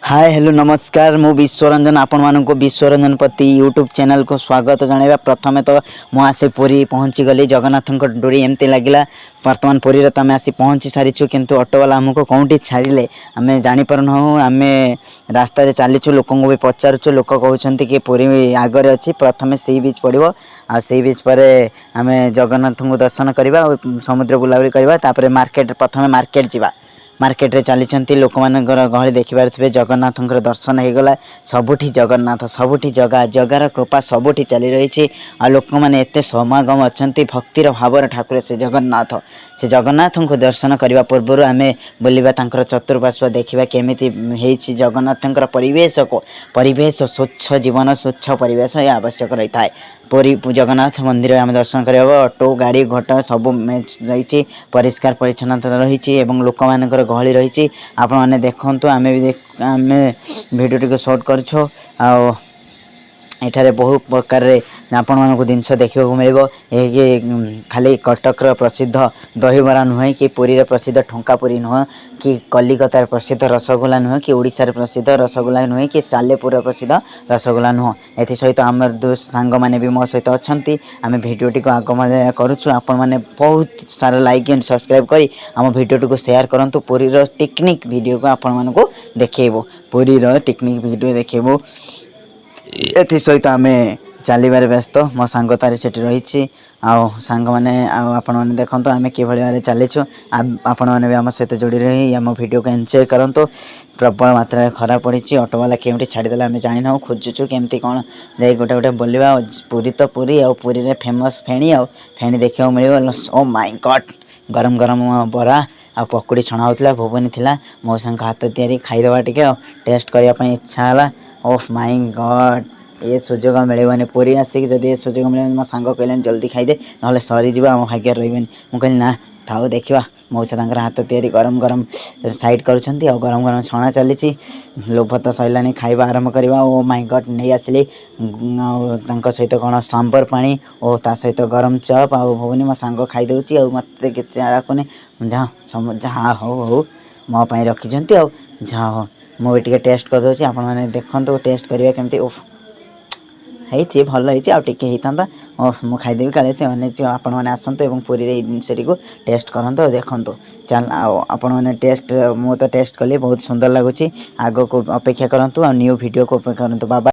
Hi hello नमस्कार मु विश्वरंजन आपण मानक विश्वरंजन प्रति यूट्यूब चैनल को स्वागत जनइबा। प्रथमे तो मु आसे पुरी पहुँची गली जगन्नाथ डोरी एमती लगिला। वर्तमान पुरी तो आम आसी पहुँची सारीचु किंतु ऑटो वाला हमको कौटी छाड़िले आम जापरना आम रास्तार चलीचु। लोक भी पचारुचु लोक कहते कि पुरी आगे अच्छी प्रथमे सी बीच पड़ो आ सी बीच पर आम जगन्नाथ को दर्शन करवा समुद्र बुलाबुली करवा। मार्केट प्रथमे मार्केट जावा मार्केट रे चली लोक मान गहली देखिपे जगन्नाथ दर्शन हो गला। सबुठी जगन्नाथ सबुठी जगह जगार कृपा सबुठी चली रही आ लोक मैंने एत समागम अच्छा भक्तिर भाव ठाकुर से जगन्नाथ को दर्शन करने पूर्व आम बुलवा चतुर्पार्श्व देखा केमी जगन्नाथ परिवेश स्वच्छ जीवन स्वच्छ परिवेश ये आवश्यक रही है। पुरी जगन्नाथ मंदिर आम दर्शन कर ऑटो गाड़ी घोट सब रही परिष्कार परिच्छन्नता रही लोक मान गहली रही। आपण मैंने देखु आम भी आम भिडियो टी शॉर्ट कर एठारे बहुत प्रकार आपण मानक जिनस देखा मिले। खाली कटक प्रसिद्ध दहीबरा नुहे कि पुरी प्रसिद्ध ठंका पुरी नुह कि कलिकतार प्रसिद्ध रसगोला नुह कि ओडिशार प्रसिद्ध रसगोला नुहे कि सालेपुर प्रसिद्ध रसगोला नुह। एथि सहित आम दो सांग मैंने भी मो सहित अच्छा आम भिडियोटी को आगम करुँ। आपण मैंने बहुत सारा लाइक एंड सब्सक्राइब करी आम भिडियोटी को शेयर करूँ। पुरीर टेक्निक वीडियो को आपण मानक देखो पुरीर टेक्निक वीडियो देखो। एथि सहित आम चलबार व्यस्त मो सांग तारी से रही सांग मैंने आपण मैंने देखो आम कि भाव चलीचु। आपण मैंने भी आम सहित जोड़ी रही आम वीडियो को एंजॉय करंतु। प्रबल मात्रा खरा पड़ी ऑटोवाला केमती छाड़देला आम जानी ना खोजुचु केमती कौन जाए गोटे गोटे बोलवा। पुरी तो पुरी आ पुरी रे फेमस फेणी आ फेणी देखा मिले। ओ माय गॉड गरम गरम बरा आ पकुड़ी छणा होता भुवनी थिला मो सांग हाथ तैयारी खाईदवा टे टेस्ट करने इच्छा है। ओह माय गॉड ये सुजोग मिलने पुरी आसिक जब ये सुजोग मिले मो सांग कहले जल्दी खाईदे ना सरीज आम भाग्य रही। मुझे कहली ना थाओ देखा मौसा हाथ तैयारी गरम गरम साइड करुँच गरम गरम छणा चली लोभ तो सरला खाଇବା आरंभ करवा। ओ माय गॉड नहीं आसिली सहित कौन सांबर पानी और ता सहित गरम चप आ भुवनी मो सांग खाईदे मत कि डाकुनि जहाँ हो हो मो रखिंट जहाँ हो मुझे टेस्ट करदे आपण मैंने देखो टेस्ट करेंगे केमती। ओह है भल होता मुझे खाईदेवी काले से अने आपण मैंने आसतु और पुरी जिनसटी को टेस्ट करूँ देखु। चल आपण मैंने टेस्ट मु तो टेस्ट कली बहुत सुंदर लगुच। आग को अपेक्षा करूँ न्यू वीडियो को अपेक्षा करूँ। बाबा।